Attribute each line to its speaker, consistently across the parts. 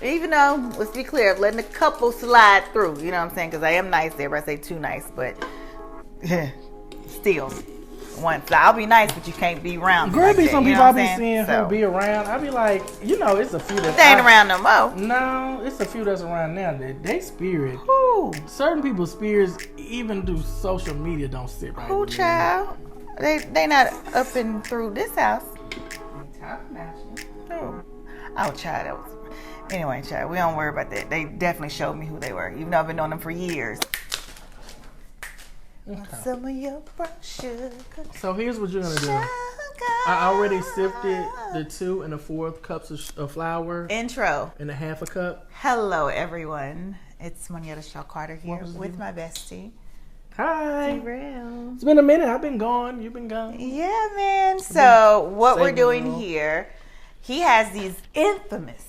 Speaker 1: Even though, let's be clear, letting the couple slide through. You know what I'm saying? Because I am nice. Everybody say too nice, but still. Once I'll be nice, but you can't be around.
Speaker 2: Girl,
Speaker 1: like
Speaker 2: be
Speaker 1: that,
Speaker 2: some
Speaker 1: you
Speaker 2: people
Speaker 1: know
Speaker 2: I be seeing
Speaker 1: so.
Speaker 2: who be around. I be like, it's a few that
Speaker 1: They ain't around no more.
Speaker 2: No, it's a few that's around now. They spirit.
Speaker 1: Who?
Speaker 2: Certain people's spirits, even through social media, don't sit right.
Speaker 1: Who, child? They not up and through this house. Oh, child, that was. Anyway, child, we don't worry about that. They definitely showed me who they were, even though I've been knowing them for years.
Speaker 2: Okay.
Speaker 1: Some of your brown sugar.
Speaker 2: So here's what you're gonna do. I already sifted the 2 1/4 cups of flour.
Speaker 1: Intro.
Speaker 2: And a 1/2 cup.
Speaker 1: Hello, everyone. It's Monyetta Shaw Carter here with my bestie.
Speaker 2: Hi.
Speaker 1: Daryl.
Speaker 2: It's been a minute. I've been gone. You've been gone.
Speaker 1: Yeah, man. So what we're doing here, he has these infamous,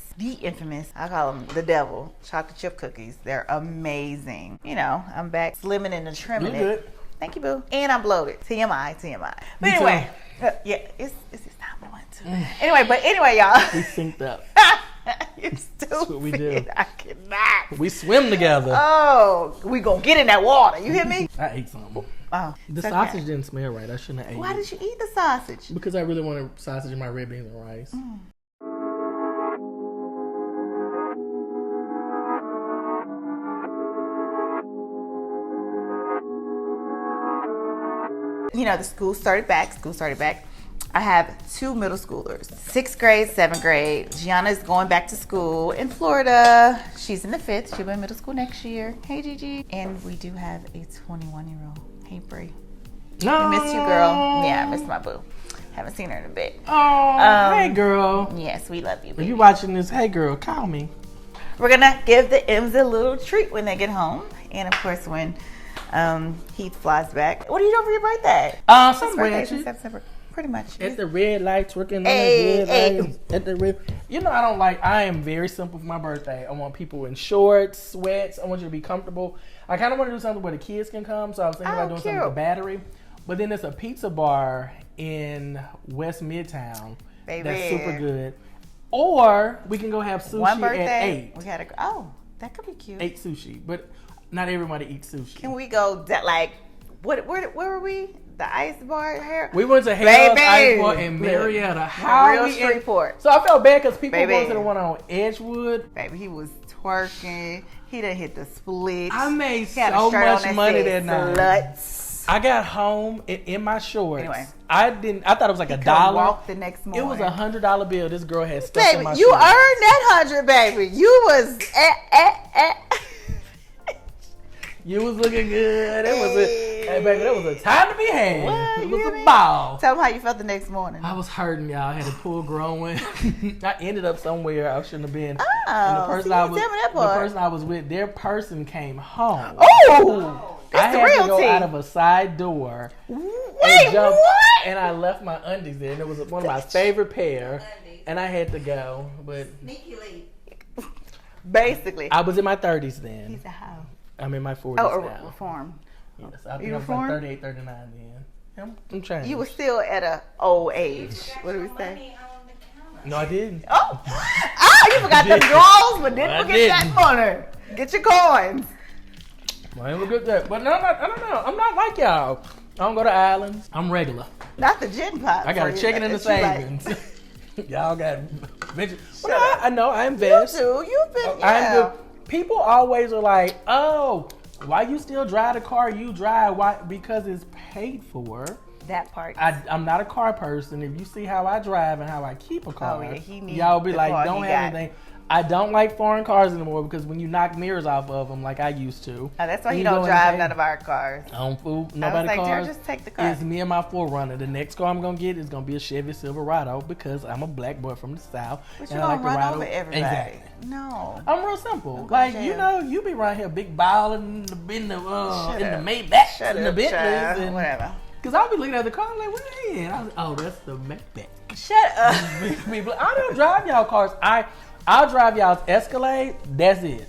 Speaker 1: I call them the devil, chocolate chip cookies. They're amazing. You know, I'm back slimming and trimming
Speaker 2: You're
Speaker 1: it.
Speaker 2: good.
Speaker 1: Thank you, boo. And I'm bloated. TMI. But anyway, yeah, it's this time I want to. Anyway, y'all.
Speaker 2: We synced up.
Speaker 1: You're stupid.
Speaker 2: That's what we do.
Speaker 1: I cannot.
Speaker 2: We swim together.
Speaker 1: Oh, we gonna get in that water. You hear me?
Speaker 2: I ate something.
Speaker 1: Oh,
Speaker 2: The sausage didn't smell right. I shouldn't have ate
Speaker 1: Why
Speaker 2: it.
Speaker 1: did you eat the sausage?
Speaker 2: Because I really wanted sausage in my red beans and rice.
Speaker 1: You know, the school started back. I have 2 middle schoolers, 6th grade, 7th grade. Gianna is going back to school in Florida. She's in the 5th. She'll be in middle school next year. Hey, Gigi. And we do have a 21-year-old. Hey, Bree.
Speaker 2: No.
Speaker 1: I miss you, girl. Yeah, I miss my boo. Haven't seen her in a bit.
Speaker 2: Oh, hey, girl.
Speaker 1: Yes, we love you,
Speaker 2: If
Speaker 1: baby.
Speaker 2: you're watching this, hey, girl, call me.
Speaker 1: We're going to give the M's a little treat when they get home. And, of course, when Heath flies back. What are you doing for your birthday?
Speaker 2: Some
Speaker 1: birthday
Speaker 2: ratchet.
Speaker 1: in September. Pretty much.
Speaker 2: At the red light, twerking on
Speaker 1: Hey,
Speaker 2: the red lights. At the red. You know, I am very simple for my birthday. I want people in shorts, sweats. I want you to be comfortable. I kind of want to do something where the kids can come. So I was thinking about doing something with the Battery. But then there's a pizza bar in West Midtown.
Speaker 1: Baby.
Speaker 2: That's super good. Or we can go have sushi
Speaker 1: One birthday,
Speaker 2: at 8.
Speaker 1: we gotta go. That could be cute.
Speaker 2: 8 sushi. But not everybody eats sushi.
Speaker 1: Can we go that where were we? The ice bar here?
Speaker 2: We went to Hell's Ice Bar in Marietta.
Speaker 1: Real Streetport.
Speaker 2: So I felt bad because people
Speaker 1: Baby.
Speaker 2: went to the one on Edgewood.
Speaker 1: Baby, he was twerking. He done hit the split.
Speaker 2: I made
Speaker 1: He had a
Speaker 2: so
Speaker 1: shirt on
Speaker 2: much money
Speaker 1: said
Speaker 2: that night.
Speaker 1: Sluts.
Speaker 2: I got home in my shorts.
Speaker 1: Anyway.
Speaker 2: I thought it was like
Speaker 1: He
Speaker 2: $1.
Speaker 1: couldn't walk the next morning.
Speaker 2: It was $100 bill. This girl had stuck in
Speaker 1: Baby,
Speaker 2: my
Speaker 1: you
Speaker 2: shorts.
Speaker 1: earned that 100, baby. You was
Speaker 2: You was looking good. Hey, baby, that was a time to be had.
Speaker 1: What?
Speaker 2: It
Speaker 1: You
Speaker 2: was
Speaker 1: hear
Speaker 2: a
Speaker 1: me?
Speaker 2: ball.
Speaker 1: Tell them how you felt the next morning.
Speaker 2: I was hurting, y'all. I had a pool growing. I ended up somewhere I shouldn't have been.
Speaker 1: Oh,
Speaker 2: and the person, I was,
Speaker 1: tell me that
Speaker 2: the
Speaker 1: part.
Speaker 2: person I was with, their person came home.
Speaker 1: Oh!
Speaker 2: I
Speaker 1: That's the
Speaker 2: had
Speaker 1: real
Speaker 2: to go
Speaker 1: tea.
Speaker 2: out of a side door.
Speaker 1: Wait,
Speaker 2: jump,
Speaker 1: what?
Speaker 2: And I left my undies there. And it was one of my favorite pair. And I had to go. But
Speaker 1: Basically.
Speaker 2: I was in my 30s then.
Speaker 1: He's a hoe.
Speaker 2: I'm in my 40s
Speaker 1: Oh,
Speaker 2: now.
Speaker 1: reform.
Speaker 2: Yes, I think
Speaker 1: You
Speaker 2: I was like
Speaker 1: reformed?
Speaker 2: 38, 39 then. I'm trying.
Speaker 1: You were still at a old age. What do we say?
Speaker 2: No, I didn't.
Speaker 1: Oh, you forgot them drawers, but didn't
Speaker 2: I
Speaker 1: forget that money. Get your coins.
Speaker 2: I ain't look at that. But no, I don't know. I'm not like y'all. I don't go to islands. I'm regular.
Speaker 1: Not the gin pot.
Speaker 2: I got a checking in the savings. Y'all got venture. Well,
Speaker 1: Shut up.
Speaker 2: I know. I invest.
Speaker 1: You do. You've been.
Speaker 2: I'm
Speaker 1: Yeah.
Speaker 2: good. People always are like, oh, why you still drive the car you drive? Why? Because it's paid for.
Speaker 1: That part.
Speaker 2: I'm not a car person. If you see how I drive and how I keep a car,
Speaker 1: yeah, he needs
Speaker 2: y'all be
Speaker 1: the
Speaker 2: like,
Speaker 1: car
Speaker 2: don't
Speaker 1: he
Speaker 2: have
Speaker 1: got.
Speaker 2: anything. I don't like foreign cars anymore because when you knock mirrors off of them like I used to.
Speaker 1: Oh, that's why
Speaker 2: you
Speaker 1: you don't
Speaker 2: go
Speaker 1: drive
Speaker 2: in-
Speaker 1: none of our cars.
Speaker 2: I don't fool
Speaker 1: I was
Speaker 2: nobody
Speaker 1: like,
Speaker 2: cars.
Speaker 1: Jared, just take the car.
Speaker 2: It's me and my 4Runner. The next car I'm gonna get is gonna be a Chevy Silverado because I'm a black boy from the South.
Speaker 1: But you
Speaker 2: and I
Speaker 1: don't
Speaker 2: like to
Speaker 1: run
Speaker 2: ride
Speaker 1: over everybody.
Speaker 2: Exactly.
Speaker 1: No.
Speaker 2: I'm real simple.
Speaker 1: go
Speaker 2: Like
Speaker 1: to
Speaker 2: you
Speaker 1: jail.
Speaker 2: know, you be around here big ball in the
Speaker 1: Shut
Speaker 2: Maybachs
Speaker 1: Shut
Speaker 2: and the
Speaker 1: up,
Speaker 2: Bentleys
Speaker 1: child.
Speaker 2: and
Speaker 1: Whatever.
Speaker 2: because I'll be looking at the car like, what the hell? I was, oh, that's the Maybach.
Speaker 1: Shut up.
Speaker 2: People, I don't drive y'all cars. I'll drive y'all's Escalade. That's it.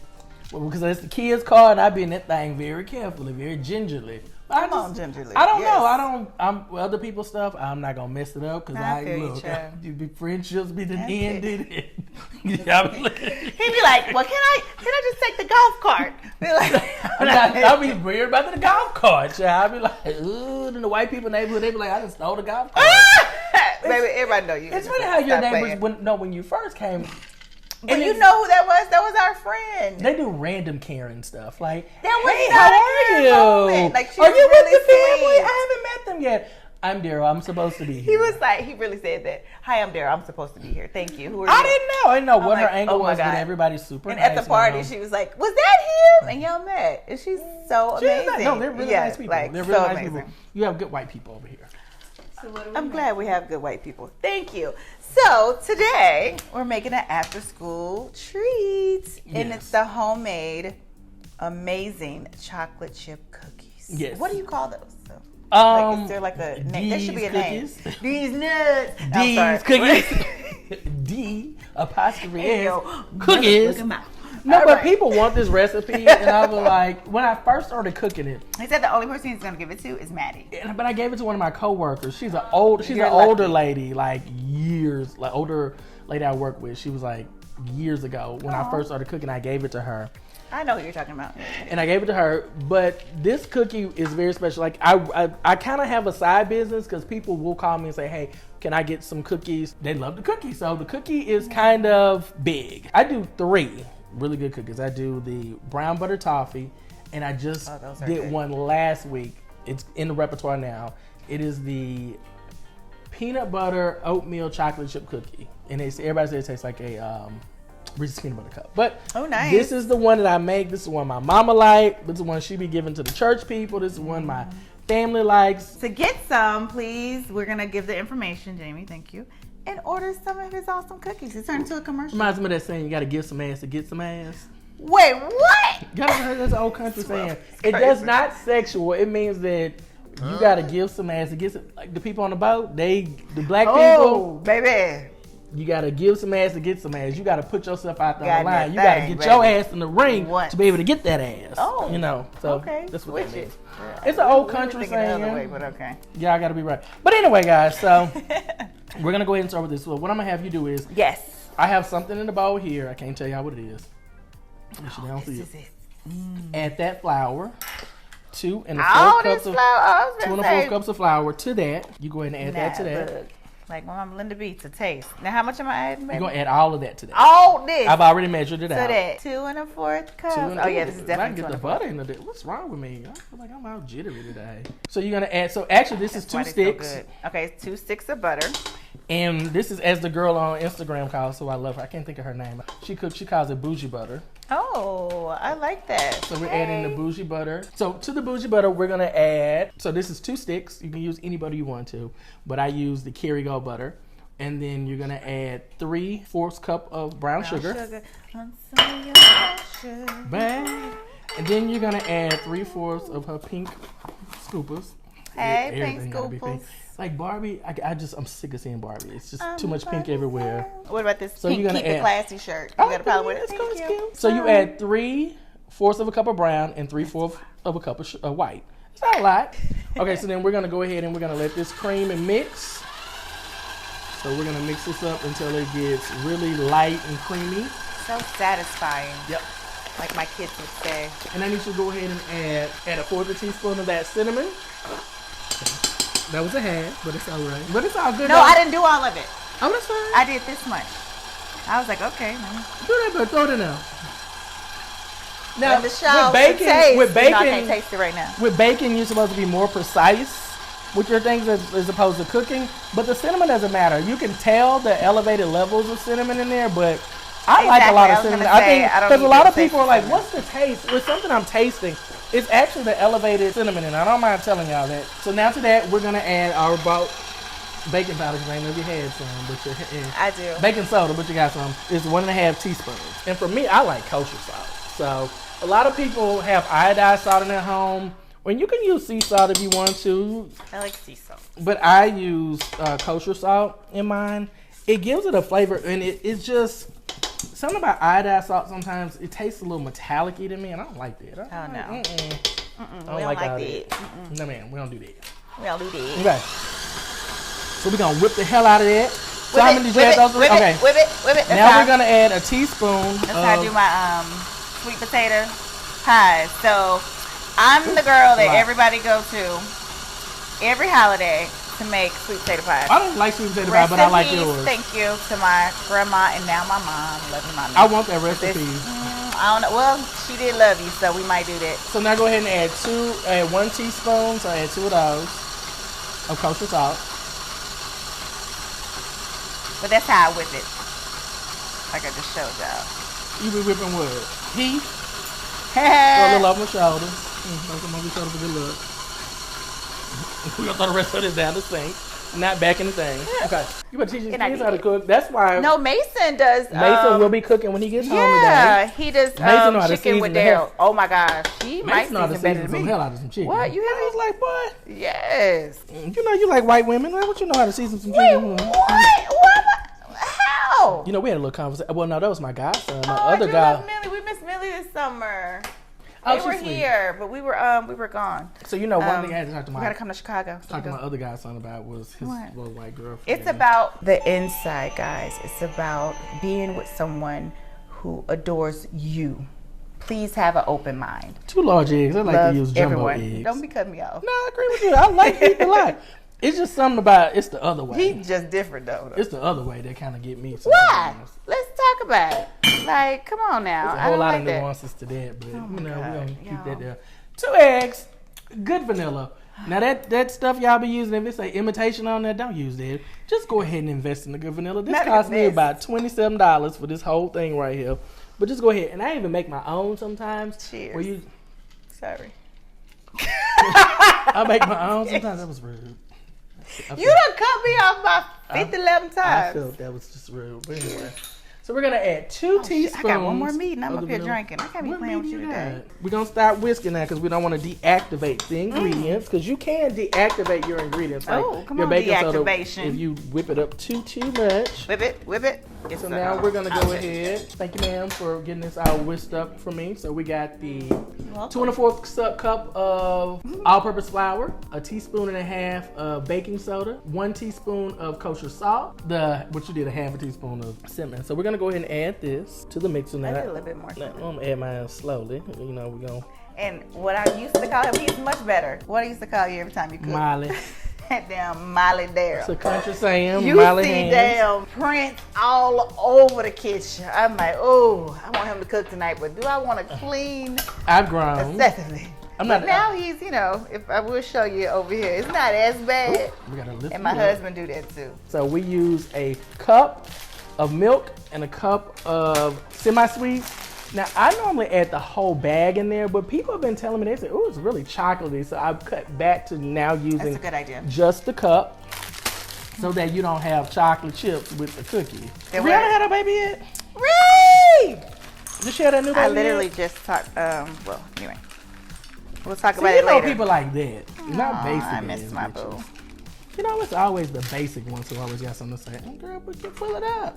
Speaker 2: Well, because it's the kids' car, and I be in that thing very carefully, very gingerly.
Speaker 1: Come on, gingerly.
Speaker 2: I don't know. I'm other people's stuff. I'm not gonna mess it up because you be friendships be ended. Yeah,
Speaker 1: he'd be like, "Well, can I just take the golf cart?" Be like,
Speaker 2: I'll be weird about the golf cart. I'll be like, ooh, in the white people neighborhood, they be like, I just stole the golf cart.
Speaker 1: Baby, everybody know you.
Speaker 2: It's funny how your neighbors when you first came.
Speaker 1: But you know who that was? That was our friend.
Speaker 2: They do random Karen stuff. Like,
Speaker 1: that was
Speaker 2: hey, how are you?
Speaker 1: Like,
Speaker 2: are you
Speaker 1: really
Speaker 2: with the family?
Speaker 1: sweet.
Speaker 2: I haven't met them yet. I'm Daryl. I'm supposed to be here.
Speaker 1: He was like, he really said that. Hi, I'm Daryl. I'm supposed to be here. Thank you. Who are you?
Speaker 2: I didn't know what her angle was,
Speaker 1: God.
Speaker 2: but everybody's super
Speaker 1: and
Speaker 2: nice.
Speaker 1: And at the party,
Speaker 2: now.
Speaker 1: She was like, was that him? And y'all met. And she's so amazing.
Speaker 2: No, they're really nice people.
Speaker 1: Like,
Speaker 2: they're really
Speaker 1: so
Speaker 2: nice
Speaker 1: amazing.
Speaker 2: people. You have good white people over here.
Speaker 1: I'm glad we have good white people. Thank you. So today we're making an after school treat. And it's the homemade, amazing chocolate chip cookies.
Speaker 2: Yes.
Speaker 1: What do you call those?
Speaker 2: Like,
Speaker 1: is there like a name? There should be a
Speaker 2: cookies.
Speaker 1: name. These nuts.
Speaker 2: These cookies. D apostrophe S cookies. No,
Speaker 1: all
Speaker 2: but
Speaker 1: right.
Speaker 2: people want this recipe, and I was like, when I first started cooking it,
Speaker 1: he said the only person he's gonna give it to is Maddie.
Speaker 2: But I gave it to one of my coworkers. She's an older lady, like years, like older lady I work with. She was like years ago when I first started cooking. I gave it to her.
Speaker 1: I know who you're talking about.
Speaker 2: And I gave it to her, but this cookie is very special. Like I kind of have a side business because people will call me and say, "Hey, can I get some cookies?" They love the cookie, so the cookie is kind of big. I do 3 really good cookies. I do the brown butter toffee, and I just did one last week. It's in the repertoire now. It is the peanut butter oatmeal chocolate chip cookie, and everybody says it tastes like a Reese's peanut butter cup. But
Speaker 1: nice.
Speaker 2: This is the one that I make. This is one my mama liked. This is one she be giving to the church people. This is one my family likes.
Speaker 1: To get some, please, we're gonna give the information, Jamie. Thank you. And order some of his awesome cookies. It turned into a commercial.
Speaker 2: Reminds me of that saying, you gotta give some ass to get some ass.
Speaker 1: Wait, what?
Speaker 2: You ever heard that's an old country saying? It does not sexual. It means that you gotta give some ass to get some, like the people on the boat, the black people.
Speaker 1: Baby.
Speaker 2: You gotta give some ass to get some ass. You gotta put yourself out there on the line. You
Speaker 1: thing,
Speaker 2: gotta get your ass in the ring to be able to get that ass.
Speaker 1: Oh.
Speaker 2: You know, so
Speaker 1: okay.
Speaker 2: that's what that means.
Speaker 1: Yeah.
Speaker 2: It's an old country saying.
Speaker 1: The other way, but okay.
Speaker 2: Yeah, I gotta be right. But anyway, guys, so we're gonna go ahead and start with this. So what I'm gonna have you do is, I have something in the bowl here. I can't tell you what it is.
Speaker 1: This is it.
Speaker 2: Add that flour. 2 and a 4 cups of flour to that. You go ahead and add that to that.
Speaker 1: Look, like my mama Linda B, to taste. Now, how much am I adding, baby?
Speaker 2: You're gonna add all of that to that.
Speaker 1: All this.
Speaker 2: I've already measured it out.
Speaker 1: So that 2 1/4 cups. Oh yeah, this is definitely.
Speaker 2: I can get the butter in the. What's wrong with me? I feel like I'm all jittery today. So you're gonna add. So actually, this is 2 sticks.
Speaker 1: So okay, 2 sticks of butter.
Speaker 2: And this is as the girl on Instagram calls, so I love her. I can't think of her name. She calls it bougie butter.
Speaker 1: Oh, I like that.
Speaker 2: So we're adding the bougie butter. So to the bougie butter, we're gonna add. So this is 2 sticks. You can use any butter you want to, but I use the Kerrygold butter. And then you're gonna add 3/4 cup of brown sugar. Bang. And then you're gonna add 3/4 of her pink scoopers.
Speaker 1: Hey, pink scoopers.
Speaker 2: Like Barbie, I'm sick of seeing Barbie. It's just too much pink everywhere.
Speaker 1: What about this
Speaker 2: so
Speaker 1: pink
Speaker 2: you're gonna
Speaker 1: keep it classy shirt?
Speaker 2: You
Speaker 1: got a problem with it?
Speaker 2: Thank you. So you add 3/4 of a cup of brown and 3/4 of a cup of white. It's not a lot. Okay, so then we're gonna go ahead and we're gonna let this cream and mix. So we're gonna mix this up until it gets really light and creamy.
Speaker 1: So satisfying.
Speaker 2: Yep.
Speaker 1: Like my kids would say.
Speaker 2: And then you should go ahead and add 1/4 teaspoon of that cinnamon. That was a half, but it's all right. But it's all good.
Speaker 1: No, I didn't do all of it.
Speaker 2: Oh, that's fine.
Speaker 1: I did this much. I was like, okay.
Speaker 2: Do that, but throw it in there. Now,
Speaker 1: with bacon, no, I can't taste it right now.
Speaker 2: With bacon, you're supposed to be more precise with your things as opposed to cooking. But the cinnamon doesn't matter. You can tell the elevated levels of cinnamon in there, but I like a lot of cinnamon. I think because a lot of people are like, "What's the taste?" With something I'm tasting, it's actually the elevated cinnamon, and I don't mind telling y'all that. So now to that, we're gonna add our baking powder. Because I know you had some, but
Speaker 1: I do.
Speaker 2: Baking soda, but you got some. It's 1.5 teaspoons. And for me, I like kosher salt. So a lot of people have iodized salt in their home. When you can use sea salt if you want to.
Speaker 1: I like sea salt.
Speaker 2: But I use kosher salt in mine. It gives it a flavor, and it's just something about iodized salt. Sometimes it tastes a little metallic-y to me, and I don't like that.
Speaker 1: Oh, no. We don't like that.
Speaker 2: No, man, we don't do that.
Speaker 1: We don't do that.
Speaker 2: Okay. So we're going to whip the hell out of that. So how many did you add those three? Okay.
Speaker 1: Whip it.
Speaker 2: Now we're going to add a teaspoon.
Speaker 1: That's how I do my sweet potato pies. So I'm the girl that everybody go to every holiday to make sweet potato pies.
Speaker 2: I don't like sweet potato pie, but I like yours.
Speaker 1: Thank you to my grandma and now my mom. Love you, mommy.
Speaker 2: I want that recipe.
Speaker 1: I don't know. Well, she did love you, so we might do that.
Speaker 2: So now go ahead and add 1 teaspoon. So add 2 of those of kosher salt.
Speaker 1: But that's how I whip it. Like I just showed y'all.
Speaker 2: You be whipping what? Heat? Throw a little over my shoulder. Throw some over your shoulder for good luck. We're going to throw the rest of this down the sink. Not back in the thing. Okay. You better teach your kids how to cook. That's why.
Speaker 1: No, Mason does.
Speaker 2: Mason will be cooking when he gets home today.
Speaker 1: Yeah, he does chicken with Daryl. Oh my gosh. He might season better than me.
Speaker 2: Some hell out of some chicken.
Speaker 1: What? You
Speaker 2: I was like, what?
Speaker 1: Yes.
Speaker 2: You know you like white women. Why don't you know how to season some chicken?
Speaker 1: What? How?
Speaker 2: You know, we had a little conversation. Well, no, that was my godson. My other guy.
Speaker 1: We missed Millie this summer.
Speaker 2: Oh,
Speaker 1: they were here, but we were gone.
Speaker 2: So you know, one thing I had to talk to
Speaker 1: we gotta come to Chicago.
Speaker 2: Talk to my other godson about was his little white girlfriend.
Speaker 1: It's about the inside, guys. It's about being with someone who adores you. Please have an open mind.
Speaker 2: 2 large eggs. I like to use jumbo eggs.
Speaker 1: Don't be cutting me off.
Speaker 2: No, I agree with you. I like eating a lot. It's just something about it's the other way.
Speaker 1: He's just different though.
Speaker 2: It's the other way that kind of get me.
Speaker 1: Why? Let's talk about it. Like, come on now.
Speaker 2: There's a whole lot of nuances to that, but we're gonna keep that there. 2 eggs, good vanilla. Now that stuff y'all be using, if it's an imitation on there, don't use that. Just go ahead and invest in the good vanilla. This cost me about $27 for this whole thing right here. But just go ahead, and I even make my own sometimes.
Speaker 1: Cheers. Sorry.
Speaker 2: I make my own sometimes. That was rude.
Speaker 1: You done cut me off by 11 times.
Speaker 2: I felt that was just rude. But anyway. So we're going to add 2 teaspoons.
Speaker 1: I got one more meeting. I'm up here drinking. I can't be playing with you today.
Speaker 2: We're going to start whisking now because we don't want to deactivate the ingredients because you can deactivate your ingredients. Like
Speaker 1: come
Speaker 2: your
Speaker 1: on,
Speaker 2: baking
Speaker 1: deactivation.
Speaker 2: soda, if you whip it up too much.
Speaker 1: Whip it.
Speaker 2: So now we're going to go ahead. Thank you, ma'am, for getting this all whisked up for me. So we got the 2 1/4 cup of all-purpose flour, a teaspoon and a half of baking soda, 1 teaspoon of kosher salt, what you did, a half a teaspoon of cinnamon. So we're going to go ahead and add this to the mixer now.
Speaker 1: I did a little bit more.
Speaker 2: I'm going to add mine slowly. You know, we're going to.
Speaker 1: And what I used to call him, he's much better. What I used to call you every time you cook.
Speaker 2: Molly.
Speaker 1: Damn Molly Daryl.
Speaker 2: It's a country saying,
Speaker 1: you
Speaker 2: Molly
Speaker 1: see
Speaker 2: hands.
Speaker 1: Damn prints all over the kitchen. I'm like, oh, I want him to cook tonight, but do I want to clean?
Speaker 2: I've grown.
Speaker 1: Excessively. But now he's, if I will show you over here, it's not as bad.
Speaker 2: We gotta lift
Speaker 1: and my husband do that too.
Speaker 2: So we use a cup of milk and a cup of semi-sweet. Now, I normally add the whole bag in there, but people have been telling me, they say, oh, it's really chocolatey. So I've cut back to now using
Speaker 1: That's a good idea.
Speaker 2: Just the cup so that you don't have chocolate chips with the cookie.
Speaker 1: Rihanna
Speaker 2: had a baby yet?
Speaker 1: Ree!
Speaker 2: Did she have that new baby
Speaker 1: I literally just talked, anyway. We'll talk about
Speaker 2: You
Speaker 1: it later.
Speaker 2: know people like that. Not basic.
Speaker 1: I miss my boo.
Speaker 2: You know, it's always the basic ones who always got something to say. Oh, girl, but you fill it up.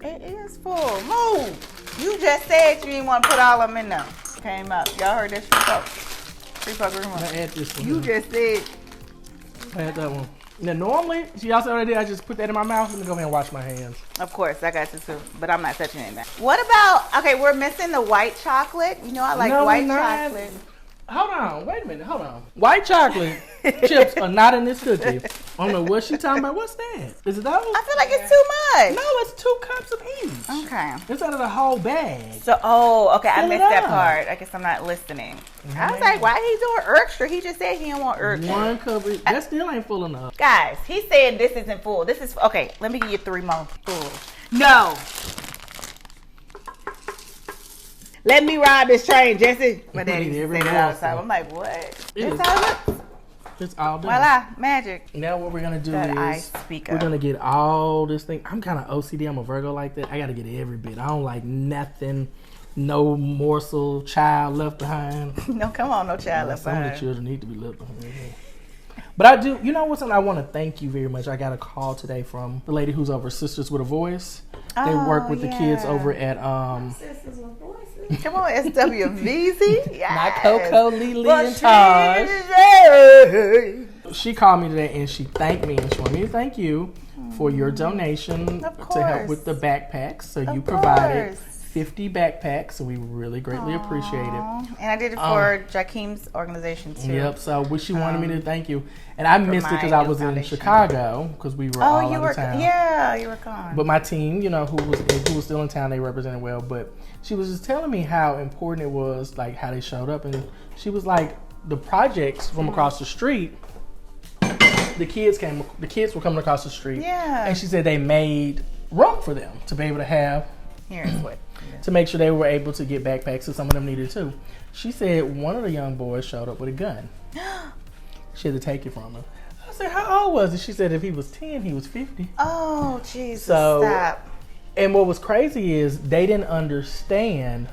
Speaker 1: It is full. Move. You just said you didn't want to put all of them in there. Came up. Y'all heard that free fuck room.
Speaker 2: I add this one.
Speaker 1: You just said.
Speaker 2: I had that one. Now, normally, see, y'all said already, I just put that in my mouth and go ahead and wash my hands.
Speaker 1: Of course, I got you too. But I'm not touching it now. What about, okay, we're missing the white chocolate. You know, I like white chocolate.
Speaker 2: Hold on, wait a minute, hold on. White chocolate chips are not in this cookie. I don't know what she talking about. What's that? Is it those?
Speaker 1: I feel like it's too much.
Speaker 2: No, it's 2 cups of each.
Speaker 1: Okay.
Speaker 2: It's out of the whole bag.
Speaker 1: So, okay, I missed that part. I guess I'm not listening. I was like, why he doing extra? He just said he didn't want extra.
Speaker 2: 1 cup. That still ain't full enough.
Speaker 1: Guys, he's saying this isn't full. This is, okay, let me give you 3 more. No. Let me ride this train, Jesse. My daddy used to say that all the time. I'm like, what?
Speaker 2: It's all done.
Speaker 1: Voila, magic.
Speaker 2: Now what we're going to do is we're going to get all this thing. I'm kind of OCD. I'm a Virgo like that. I got to get every bit. I don't like nothing. No morsel, child left behind.
Speaker 1: No, come on, no child left behind.
Speaker 2: Some of the children need to be left behind. But I do, you know what's something I want to thank you very much. I got a call today from the lady who's over Sisters with a Voice. They work with the kids over at
Speaker 1: Sisters with Voices. Come on, SWVZ. Yes.
Speaker 2: Not Coco, Lily, and Taj. She called me today and she thanked me and she wanted me to thank you for your donation to help with the backpacks. So you provided 50 backpacks, so we really greatly appreciate it.
Speaker 1: And I did it for Jakeem's organization too.
Speaker 2: Yep, so she wanted me to thank you. And I missed it because I was in Chicago because we were all out of town.
Speaker 1: Yeah, you were gone.
Speaker 2: But my team, you know, who was still in town, they represented well. But she was just telling me how important it was, like how they showed up. And she was like, the projects from across the street, the kids were coming across the street.
Speaker 1: Yeah.
Speaker 2: And she said they made room for them to be able to have.
Speaker 1: Here's what.
Speaker 2: To make sure they were able to get backpacks, so some of them needed too. She said one of the young boys showed up with a gun. She had to take it from him. I said, how old was he? She said if he was 10, he was 50.
Speaker 1: Oh, Jesus, stop.
Speaker 2: And what was crazy is they didn't understand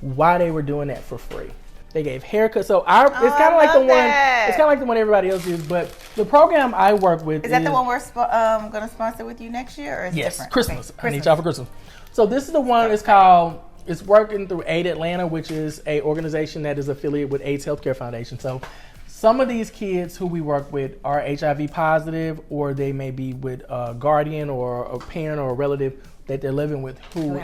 Speaker 2: why they were doing that for free. They gave haircuts. So it's kind of like the one. It's kind of like the one everybody else uses. But the program I work with
Speaker 1: is that the one we're going to sponsor with you next year, or is it different?
Speaker 2: Christmas. Okay. I need y'all for Christmas. So this is the one. It's called. It's working through Aid Atlanta, which is a organization that is affiliated with AIDS Healthcare Foundation. So some of these kids who we work with are HIV positive, or they may be with a guardian or a parent or a relative that they're living with who's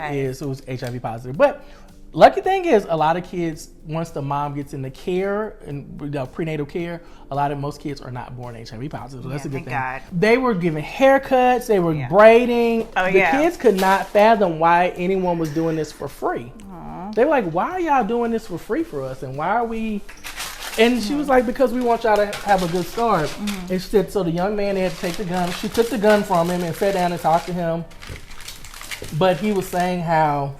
Speaker 2: HIV positive. But lucky thing is, a lot of kids, once the mom gets into care and prenatal care, most kids are not born HIV positive. So that's a good thing. God. They were giving haircuts, they were braiding. The kids could not fathom why anyone was doing this for free. They were like, why are y'all doing this for free for us? And why are we? And she was like, because we want y'all to have a good start. And she said, so the young man had to take the gun. She took the gun from him and sat down and talked to him. But he was saying how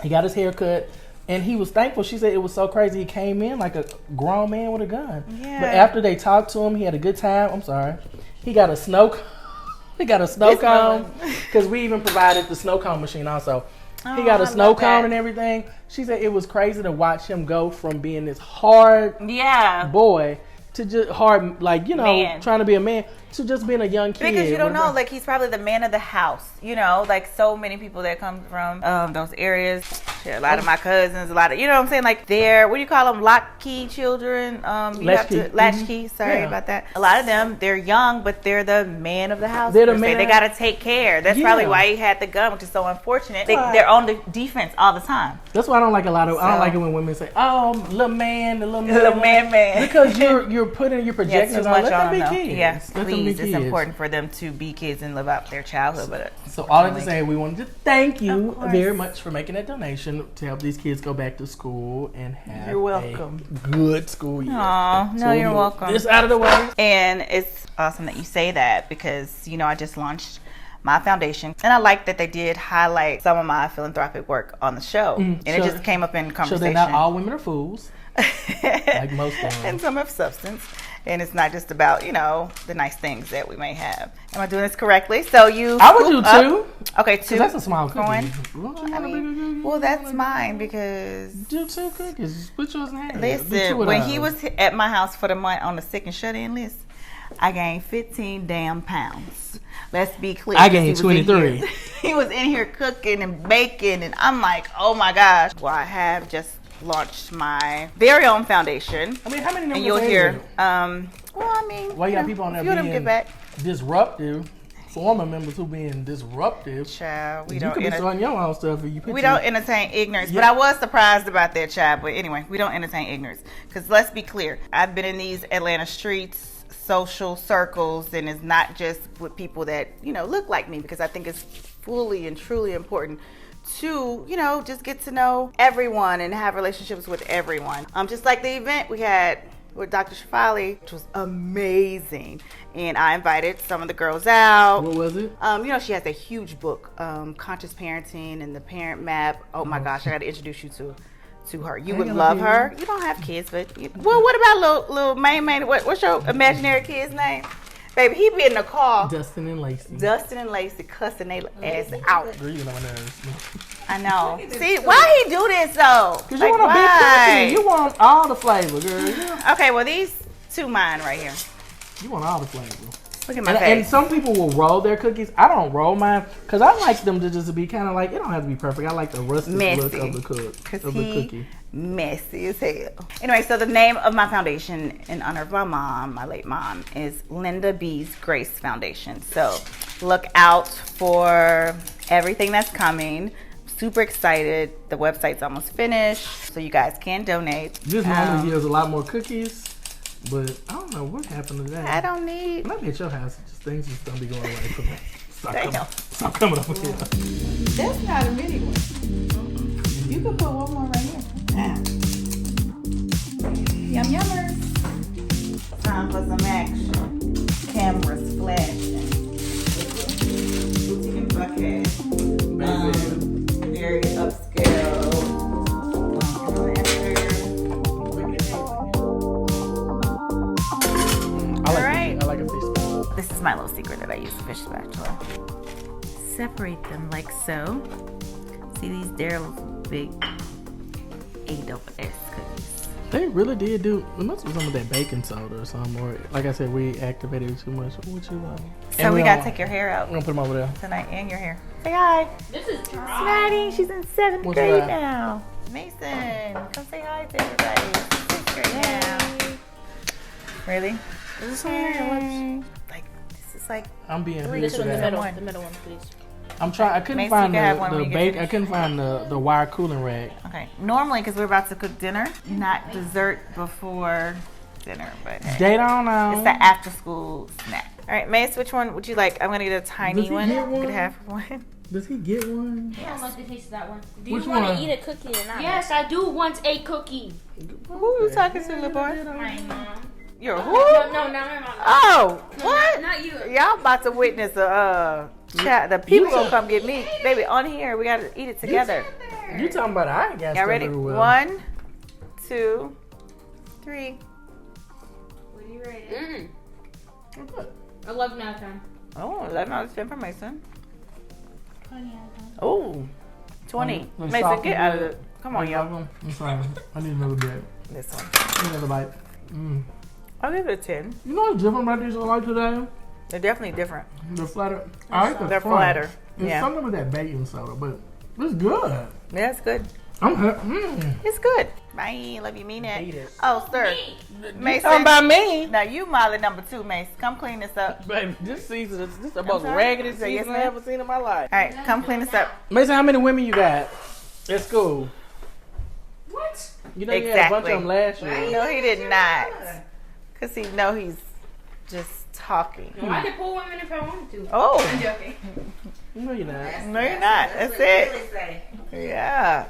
Speaker 2: he got his hair cut, and he was thankful. She said it was so crazy. He came in like a grown man with a gun. Yeah. But after they talked to him, he had a good time. I'm sorry. He got a snow cone because we even provided the snow cone machine also. He got a snow cone and everything. She said it was crazy to watch him go from being this hard boy to just hard, like, you know, trying to be a man, to just being a young kid.
Speaker 1: Because you don't know, like, he's probably the man of the house, you know, like so many people that come from those areas. A lot of my cousins, you know what I'm saying? Like, they're, what do you call them? Latchkey children? Latchkey, sorry about that. A lot of them, they're young, but they're the man of the house. They're the man. They got to take care. That's probably why he had the gun, which is so unfortunate. They're on the defense all the time.
Speaker 2: That's why I don't like I don't like it when women say, oh, little man. Because you're projecting
Speaker 1: too much on them. Yeah, please, it's important for them to be kids and live out their childhood. But
Speaker 2: so all I have to say, we wanted to thank you very much for making that donation to help these kids go back to school and have a good school year.
Speaker 1: You're welcome.
Speaker 2: This out of the way.
Speaker 1: And it's awesome that you say that because, you know, I just launched my foundation, and I like that they did highlight some of my philanthropic work on the show, and it just came up in conversation.
Speaker 2: So that not all women are fools, like most women,
Speaker 1: and some have substance. And it's not just about, you know, the nice things that we may have. Am I doing this correctly? So
Speaker 2: I would do two.
Speaker 1: Okay, two.
Speaker 2: That's a small cookie.
Speaker 1: Well, that's mine because
Speaker 2: do 2 cookies. Put yours in hand.
Speaker 1: Listen, when he was at my house for the month on the sick and shut in list, I gained 15 damn pounds. Let's be clear.
Speaker 2: I gained 23.
Speaker 1: He was in here cooking and baking, and I'm like, oh my gosh. Well, I have just launched my very own foundation.
Speaker 2: I mean, how many numbers?
Speaker 1: And you'll hear.
Speaker 2: Why you got people on there being disruptive? Former members who being disruptive.
Speaker 1: Child,
Speaker 2: you could be starting your own stuff.
Speaker 1: We don't entertain ignorance, but I was surprised about that, child. But anyway, we don't entertain ignorance because let's be clear. I've been in these Atlanta streets, social circles, and it's not just with people that, you know, look like me, because I think it's fully and truly important to, you know, just get to know everyone and have relationships with everyone. Just like the event we had with Dr. Shafali, which was amazing. And I invited some of the girls out.
Speaker 2: What was it?
Speaker 1: You know, she has a huge book, Conscious Parenting and the Parent Map. Oh my gosh, I got to introduce you to her. You would love her. You don't have kids, but well, what about little main? What's your imaginary kid's name? Baby, he be in the car.
Speaker 2: Dustin and Lacey
Speaker 1: cussing their ass out.
Speaker 2: Girl, you know my nerves.
Speaker 1: I know. See, why he do this though?
Speaker 2: Because you want a big cookie. You want all the flavor, girl.
Speaker 1: Okay, well, these two mine right here.
Speaker 2: You want all the flavor.
Speaker 1: Look at my
Speaker 2: And
Speaker 1: face.
Speaker 2: some people will roll their cookies. I don't roll mine because I like them to just be kind of like, it don't have to be perfect. I like the rustic look of the cookie.
Speaker 1: Messy as hell. Anyway, so the name of my foundation in honor of my mom, my late mom, is Linda B's Grace Foundation. So look out for everything that's coming. Super excited. The website's almost finished, so you guys can donate.
Speaker 2: This normally gives a lot more cookies. But I don't know what happened to that.
Speaker 1: I don't need.
Speaker 2: Maybe at your house, just things just don't be going away from me. Stop coming over here.
Speaker 1: That's not a mini one. You can put one more right here. Yum yummers. Time for some action. Cameras flashing. Boutique and Buckhead. Very upscale.
Speaker 2: I like a fish spatula.
Speaker 1: This is my little secret that I use the fish spatula. Separate them like so. See these Daryl's big 8 over S cookies.
Speaker 2: They really did do. It must be some of that baking soda or something. Or like I said, we activated it too much. What you like?
Speaker 1: So we gotta take your hair out.
Speaker 2: I'm gonna put them over there
Speaker 1: Tonight and your hair. Say hi.
Speaker 3: This is dry.
Speaker 1: Maddie, she's in 7th
Speaker 2: What's
Speaker 1: grade
Speaker 2: that?
Speaker 1: now. Mason, come say hi to everybody. She's 6th grade now. Really?
Speaker 3: Is this on your lips?
Speaker 1: Like, this is like
Speaker 2: I'm being
Speaker 1: Three.
Speaker 2: huge
Speaker 3: This
Speaker 2: for
Speaker 3: in the
Speaker 2: that.
Speaker 3: middle.
Speaker 1: One.
Speaker 3: The middle one, please.
Speaker 2: I'm trying. I couldn't
Speaker 1: Mason,
Speaker 2: find
Speaker 1: you can have one
Speaker 2: the
Speaker 1: when you get
Speaker 2: bake. I
Speaker 1: finished.
Speaker 2: couldn't find the wire cooling rack.
Speaker 1: okay. Normally, because we're about to cook dinner, not dessert before dinner, but hey.
Speaker 2: They don't know.
Speaker 1: It's the after school snack. All right, Mace, which one would you like? I'm gonna get a tiny
Speaker 2: Does he
Speaker 1: one.
Speaker 2: get
Speaker 1: You
Speaker 2: one?
Speaker 1: could have one.
Speaker 2: Does he get one?
Speaker 3: I don't like the taste of that one. Do
Speaker 2: Which
Speaker 3: you want
Speaker 2: one?
Speaker 3: to eat a cookie or not? Yes, I do want a cookie.
Speaker 1: Who are you talking to, little boy?
Speaker 3: My mom.
Speaker 1: You're who?
Speaker 3: No, not my mom.
Speaker 1: Oh,
Speaker 3: No,
Speaker 1: what?
Speaker 3: Not you.
Speaker 1: Y'all about to witness a chat. The people gonna come get me, baby. On here, we gotta eat it together.
Speaker 2: You talking about I ain't got
Speaker 1: Y'all
Speaker 2: stuff
Speaker 1: ready?
Speaker 2: everywhere.
Speaker 1: 1, 2, 3.
Speaker 3: When you ready? 11 out of 10.
Speaker 1: Oh, 11 out of 10 for Mason.
Speaker 3: 20 out of 10.
Speaker 1: Oh, 20.
Speaker 2: Let's
Speaker 1: Mason,
Speaker 2: soften
Speaker 1: get out of
Speaker 2: it.
Speaker 1: it. Come on, y'all.
Speaker 2: I'm sorry. I need another bite.
Speaker 1: This one.
Speaker 2: I need another bite.
Speaker 1: I'll give it a 10.
Speaker 2: You know what's different about these I like today?
Speaker 1: They're definitely different.
Speaker 2: The flatter. I like the
Speaker 1: They're
Speaker 2: front.
Speaker 1: flatter.
Speaker 2: It's
Speaker 1: Yeah.
Speaker 2: something with that baking soda, but it's good.
Speaker 1: Yeah, it's good.
Speaker 2: I'm
Speaker 1: It's good. Bye. Love you. Mean
Speaker 2: Eat
Speaker 1: it.
Speaker 2: it.
Speaker 1: Oh, sir. Mason.
Speaker 2: Talking about me?
Speaker 1: Now you Molly number 2, Mace. Come clean this up.
Speaker 2: Baby, this season is the
Speaker 1: I'm
Speaker 2: most
Speaker 1: sorry?
Speaker 2: raggedy
Speaker 1: Say yes,
Speaker 2: season I
Speaker 1: ma'am?
Speaker 2: ever seen in my life.
Speaker 1: All right, come clean this up.
Speaker 2: Mason, how many women you got at school?
Speaker 3: What?
Speaker 2: You know you had a bunch of them last year.
Speaker 1: No, he did not. Because he know he's just talking.
Speaker 3: No, I could pull women if I wanted to.
Speaker 1: Oh,
Speaker 3: I'm joking.
Speaker 2: No, you're not.
Speaker 1: no, you're not. That's it. Yeah.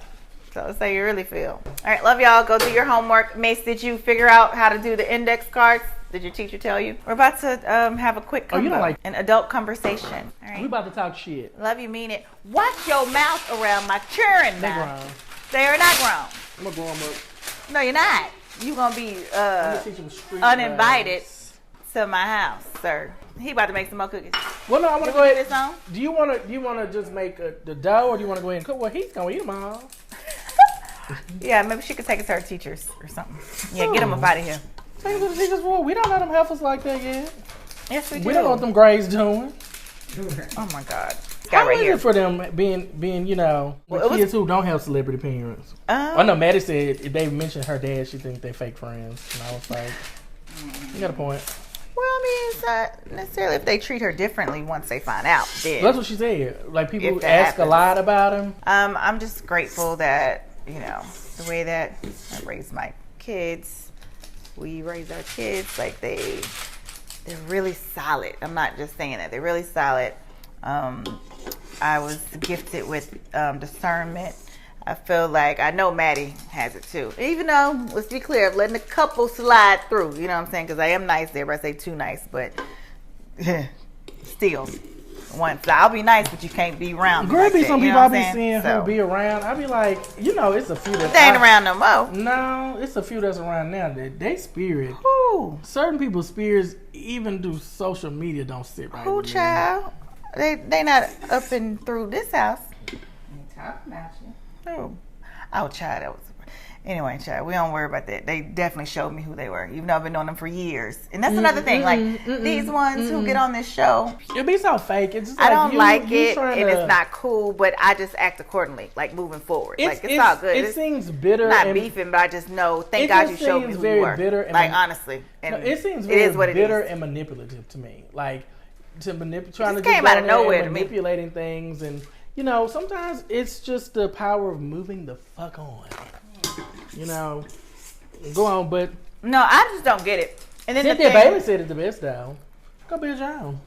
Speaker 1: So that's how you really feel. All right, love y'all. Go do your homework. Mace, did you figure out how to do the index cards? Did your teacher tell you? We're about to have a quick
Speaker 2: Oh, you don't like-
Speaker 1: an adult conversation. All
Speaker 2: We
Speaker 1: right.
Speaker 2: about to talk shit.
Speaker 1: Love you, mean it. Watch your mouth around my children
Speaker 2: They
Speaker 1: now.
Speaker 2: grown.
Speaker 1: They are not grown.
Speaker 2: I'm gonna grow them up.
Speaker 1: No, you're not. You gonna be
Speaker 2: I'm gonna teach them street
Speaker 1: uninvited
Speaker 2: values.
Speaker 1: to my house, sir. He about to make some more cookies.
Speaker 2: Well, no, I want to
Speaker 1: You
Speaker 2: go
Speaker 1: want
Speaker 2: ahead.
Speaker 1: this on?
Speaker 2: Do you want to just make the dough, or do you want to go ahead and cook? Well, he's gonna eat them all.
Speaker 1: Yeah, maybe she could take it to her teachers or something. Yeah, get them up out of here.
Speaker 2: Take it to the teacher's room. We don't let them heifers like that yet.
Speaker 1: Yes, we do.
Speaker 2: We don't know what them grades doing.
Speaker 1: Oh my God.
Speaker 2: How
Speaker 1: Got right
Speaker 2: is
Speaker 1: here.
Speaker 2: it for them being you know,
Speaker 1: Well,
Speaker 2: with
Speaker 1: it was-
Speaker 2: kids who don't have celebrity parents? I know Maddie said if they mentioned her dad, she thinks they fake friends, and I was like, you got a point.
Speaker 1: Well, I mean, it's not necessarily if they treat her differently once they find out. Then.
Speaker 2: That's what she said. Like people
Speaker 1: If that
Speaker 2: ask a
Speaker 1: happens.
Speaker 2: lot about him.
Speaker 1: I'm just grateful that, you know, the way that I raise my kids, we raise our kids, like they're really solid. I'm not just saying that. They're really solid. I was gifted with discernment. I feel like, I know Maddie has it too. Even though, let's be clear, I'm letting a couple slide through, you know what I'm saying? Because I am nice there, but I say too nice, but still. Once I'll be nice, but you can't be around me.
Speaker 2: Girl,
Speaker 1: like
Speaker 2: be
Speaker 1: that,
Speaker 2: some
Speaker 1: you
Speaker 2: people
Speaker 1: know
Speaker 2: I
Speaker 1: what
Speaker 2: be
Speaker 1: I'm
Speaker 2: seeing
Speaker 1: saying?
Speaker 2: who be around. I be like, you know, it's a few that
Speaker 1: They ain't around no more.
Speaker 2: No, it's a few that's around now that they spirit.
Speaker 1: Who?
Speaker 2: Certain people's spirits, even through social media, don't sit right.
Speaker 1: Who,
Speaker 2: with me.
Speaker 1: child? They not up and through this house. Ain't talking about you. Who? Oh, child, that was a Anyway, child, we don't worry about that. They definitely showed me who they were, even though I've been knowing them for years. And that's another thing. Like, these ones who get on this show.
Speaker 2: It'd be so fake. It's just
Speaker 1: I don't like it, and it's not cool, but I just act accordingly, like, moving forward. It's all good.
Speaker 2: It seems bitter.
Speaker 1: Not beefing, but I just know, thank God you showed me who you were.
Speaker 2: Bitter and
Speaker 1: like, honestly. And
Speaker 2: it seems very bitter and manipulative to me. Like, trying to
Speaker 1: came out of nowhere to me.
Speaker 2: Manipulating things. And, you know, sometimes it's just the power of moving the fuck on. You know, go on, but
Speaker 1: no, I just don't get it. And then
Speaker 2: Cynthia Bailey said it the best, though. Go be a child.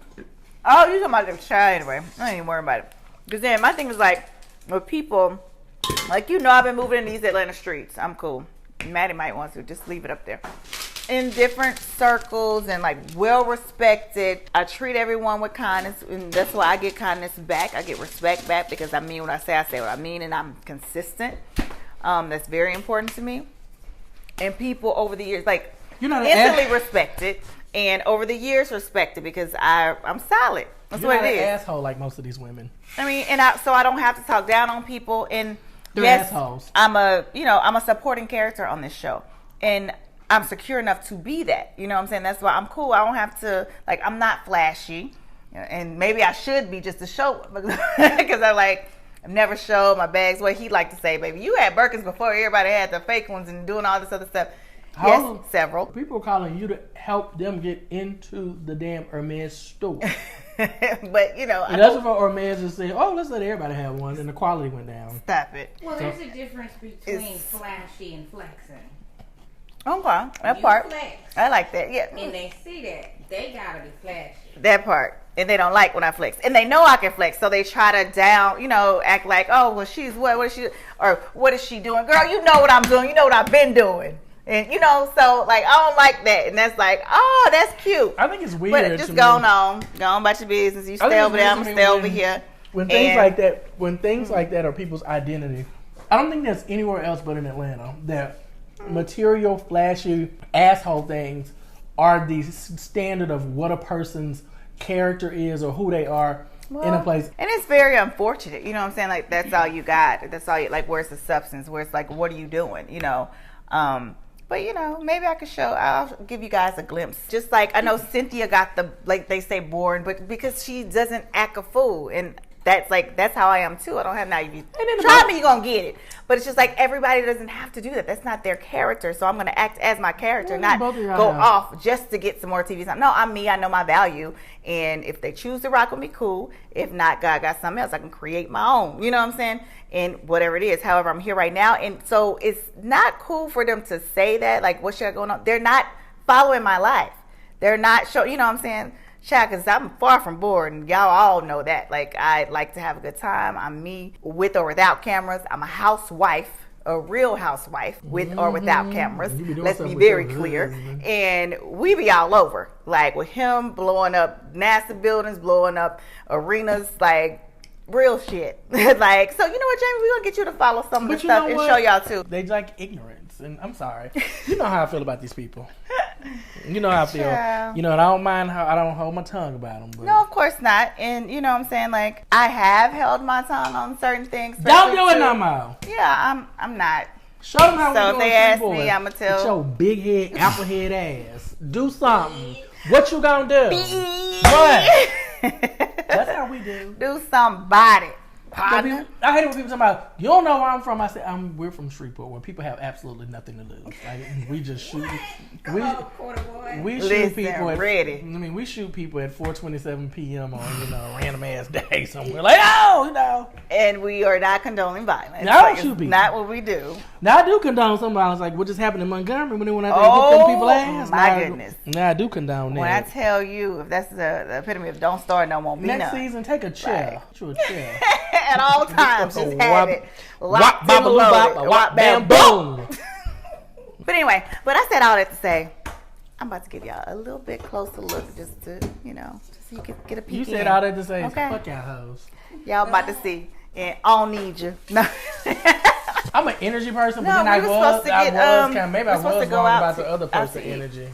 Speaker 1: Oh, you talking about the child anyway? I ain't even worried about it. Because then my thing is like, with people, like I've been moving in these Atlanta streets. I'm cool. Maddie might want to just leave it up there. In different circles and like well respected. I treat everyone with kindness, and that's why I get kindness back. I get respect back because I mean what I say what I mean, and I'm consistent. That's very important to me. And people over the years, like, instantly respected, and over the years respected because I'm solid. That's
Speaker 2: You're
Speaker 1: what
Speaker 2: not
Speaker 1: it is.
Speaker 2: An asshole like most of these women.
Speaker 1: I mean, so I don't have to talk down on people. And
Speaker 2: they're
Speaker 1: yes,
Speaker 2: assholes.
Speaker 1: I'm a supporting character on this show, and I'm secure enough to be that. You know what I'm saying? That's why I'm cool. I don't have to, like, I'm not flashy, and maybe I should be just to show because I've never showed my bags. What he like to say, baby, you had Birkins before everybody had the fake ones and doing all this other stuff. Yes, several.
Speaker 2: People are calling you to help them get into the damn Hermes store.
Speaker 1: But,
Speaker 2: and that's for Hermes to say, oh, let's let everybody have one, and the quality went down.
Speaker 1: Stop it.
Speaker 3: Well, there's a difference between flashy and flexing.
Speaker 1: Okay, that part.
Speaker 3: Flex,
Speaker 1: I like that, yeah.
Speaker 3: And they see that. They gotta be flashy.
Speaker 1: That part. And they don't like when I flex. And they know I can flex, so they try to act like, oh, well, she's what is she, or what is she doing? Girl, you know what I'm doing. You know what I've been doing. And, so, like, I don't like that. And that's like, oh, that's cute.
Speaker 2: I think it's weird.
Speaker 1: But just go on about your business. You stay over there, I'm going to stay over here.
Speaker 2: When things like that are people's identity, I don't think that's anywhere else but in Atlanta. That material, flashy, asshole things are the standard of what a person's character is or who they are in a place. And
Speaker 1: it's very unfortunate. You know what I'm saying? Like, that's all you got. That's all you, like, where's the substance? Where's, like, what are you doing? But, maybe I could I'll give you guys a glimpse. Just like, I know Cynthia got like they say, boring, but because she doesn't act a fool. And that's how I am too. I don't have now. If you try me, you're going to get it. But it's just like, everybody doesn't have to do that. That's not their character. So I'm going to act as my character, not go off just to get some more TV time. No, I'm me. I know my value. And if they choose to rock with me, cool. If not, God got something else. I can create my own. You know what I'm saying? And whatever it is. However, I'm here right now. And so it's not cool for them to say that. Like, what's going on? They're not following my life. They're not showing, you know what I'm saying? Child, because I'm far from bored, and y'all all know that. Like, I like to have a good time. I'm me, with or without cameras. I'm a housewife, a real housewife, with or without cameras. Let's be very clear. And we be all over. Like, with him blowing up NASA buildings, blowing up arenas, like, real shit. Like, so you know what, Jamie? We're going to get you to follow some of the stuff and show y'all, too.
Speaker 2: They like ignorance, and I'm sorry. You know how I feel about these people. You know how I feel.
Speaker 1: Yeah.
Speaker 2: And I don't mind how I don't hold my tongue about them. But.
Speaker 1: No, of course not. And you know what I'm saying? Like, I have held my tongue on certain things.
Speaker 2: Don't do it no more.
Speaker 1: Yeah, I'm not.
Speaker 2: Show them how
Speaker 1: so if they ask me, I'm going to tell.
Speaker 2: With your big head, apple head ass. Do something. What you gonna do? What? That's how we do.
Speaker 1: Do somebody. I
Speaker 2: hate it when people talk about, you don't know where I'm from. I say, we're from Shreveport, where people have absolutely nothing to lose. Like, we just shoot. We shoot people at,
Speaker 1: ready.
Speaker 2: We shoot people at 4:27 p.m. on a random ass day somewhere. Like, oh,
Speaker 1: And we are not condoning violence.
Speaker 2: No, I don't shoot people.
Speaker 1: Not what we do.
Speaker 2: Now I do condone some violence, like what just happened in Montgomery when they went out there and whooped them people ass.
Speaker 1: My goodness.
Speaker 2: Now I do condone that.
Speaker 1: When I tell you, if that's the epitome of don't start, no more.
Speaker 2: Next season, take a chair. Right. A chair.
Speaker 1: At all times, just have it locked and loaded.
Speaker 2: Wop, bam, boom.
Speaker 1: But anyway, I said all that to say, I'm about to give y'all a little bit closer look, just to, just so you can get a peek.
Speaker 2: You said all that to say, okay. Fuck y'all hoes.
Speaker 1: Y'all about to see, and I don't need you. No.
Speaker 2: I'm an energy person, but then I was wrong about the other person's energy.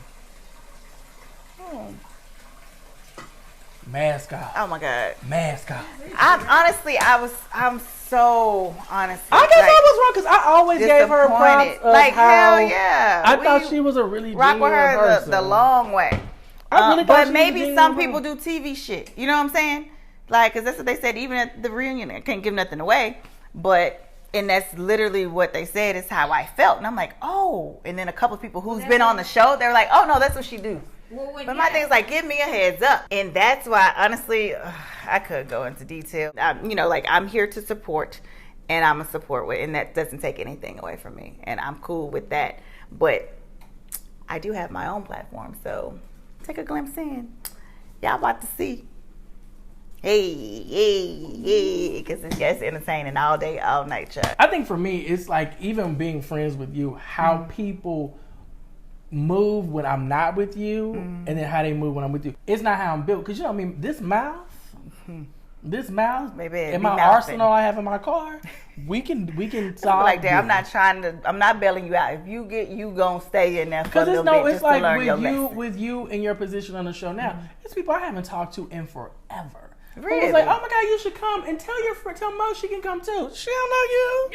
Speaker 2: Mask off.
Speaker 1: Oh my God.
Speaker 2: Mask off.
Speaker 1: I'm so honestly.
Speaker 2: I guess I was wrong because I always gave her props of
Speaker 1: like
Speaker 2: how
Speaker 1: hell yeah.
Speaker 2: I thought she was a really
Speaker 1: rock with her
Speaker 2: person.
Speaker 1: the long way. But maybe some people do TV shit. You know what I'm saying? Like, because that's what they said. Even at the reunion, I can't give nothing away. And that's literally what they said is how I felt. And I'm like, oh. And then a couple of people who's been on the show, they're like, oh no, that's what she do. But my thing is like, give me a heads up. And that's why, honestly, I could go into detail. I'm here to support, and I'm a support with, and that doesn't take anything away from me. And I'm cool with that. But I do have my own platform, so take a glimpse in. Y'all about to see. Hey, because it's just entertaining all day, all night, child.
Speaker 2: I think for me, it's like even being friends with you, how people move when I'm not with you, and then how they move when I'm with you. It's not how I'm built, because you know what I mean. This mouth,
Speaker 1: baby,
Speaker 2: in my arsenal I have in my car, we can solve.
Speaker 1: Like that, I'm not bailing you out. If you gonna stay in there for a little bit.
Speaker 2: Because it's like
Speaker 1: with
Speaker 2: you in your position on the show now. It's people I haven't talked to in forever.
Speaker 1: Really?
Speaker 2: Who was like, oh my God, you should come and tell your friend, tell Mo she can come too. She don't know you.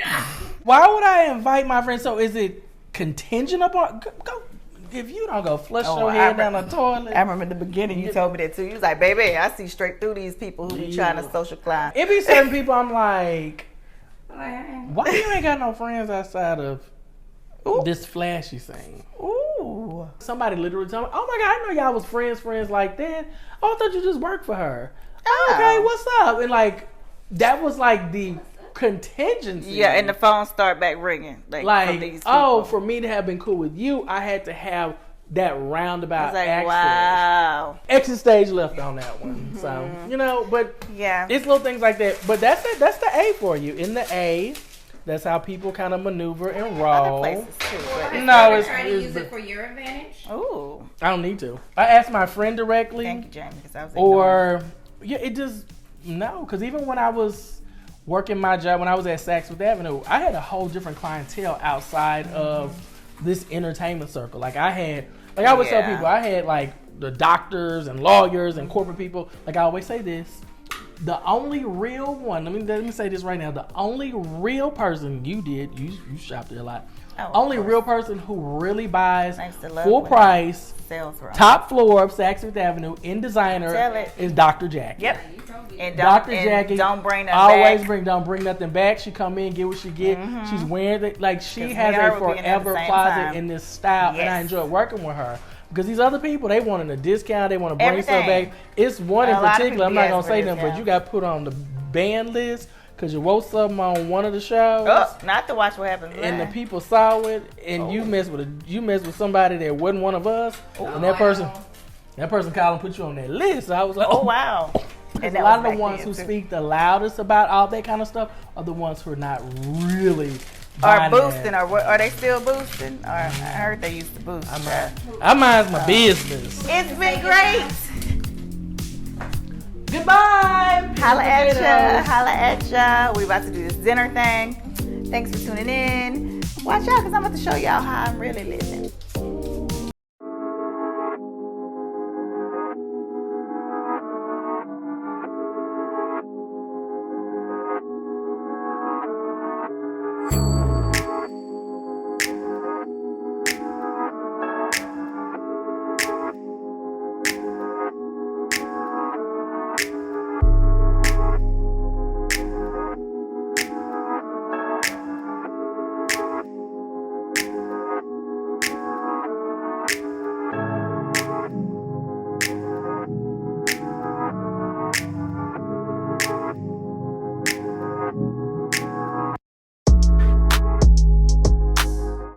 Speaker 2: Why would I invite my friend? So is it contingent upon go? If you don't go flush your head down the toilet.
Speaker 1: I remember in the beginning you told me that too. You was like, baby, I see straight through these people who be trying to social climb.
Speaker 2: It be certain people I'm like, why you ain't got no friends outside of this flashy thing?
Speaker 1: Ooh.
Speaker 2: Somebody literally told me, oh my God, I know y'all was friends like that. Oh, I thought you just worked for her. Oh. Okay, what's up? And like, that was like the contingency.
Speaker 1: Yeah, and the phone start back ringing. Like these
Speaker 2: for me to have been cool with you, I had to have that roundabout access.
Speaker 1: Wow.
Speaker 2: Exit stage left on that one. So, but
Speaker 1: yeah,
Speaker 2: it's little things like that. But that's it. That's the A for you. In the A, that's how people kind of maneuver and roll.
Speaker 1: Other places too.
Speaker 3: But trying to use it for your advantage.
Speaker 1: Ooh.
Speaker 2: I don't need to. I asked my friend directly.
Speaker 1: Thank you, Jamie, because I was because even when I was working my job, when I was at Saks Fifth Avenue, I had a whole different clientele outside of this entertainment circle. Like I always tell people, I had like the doctors and lawyers and corporate people. Like I always say this, the only real one, let me say this right now, the only real person you shopped there a lot. Only real person who really buys full price, top floor of Saks Fifth Avenue in designer is Dr. Jackie. Yep.
Speaker 2: And Dr. Jackie
Speaker 1: don't bring nothing
Speaker 2: always
Speaker 1: back.
Speaker 2: don't bring nothing back. She come in, get what she get.
Speaker 1: Mm-hmm.
Speaker 2: She's wearing it like she has a forever closet in this style, and I enjoy working with her. Because these other people, they wanting a discount, they want to bring stuff back. It's one in particular, I'm not gonna say nothing, but you got put on the ban list because you wrote something on one of the shows.
Speaker 1: Not to watch what happens.
Speaker 2: And the people saw it, and you messed with somebody that wasn't one of us, and that person called and put you on that list. So I was like,
Speaker 1: oh wow.
Speaker 2: And a lot of the ones who speak the loudest about all that kind of stuff are the ones who are not really
Speaker 1: boosting, or are they still boosting? Or I heard they used to boost.
Speaker 2: I mind my business.
Speaker 1: It's been great.
Speaker 2: Goodbye.
Speaker 1: Holla at ya. We about to do this dinner thing. Thanks for tuning in. Watch out, because I'm about to show y'all how I'm really living.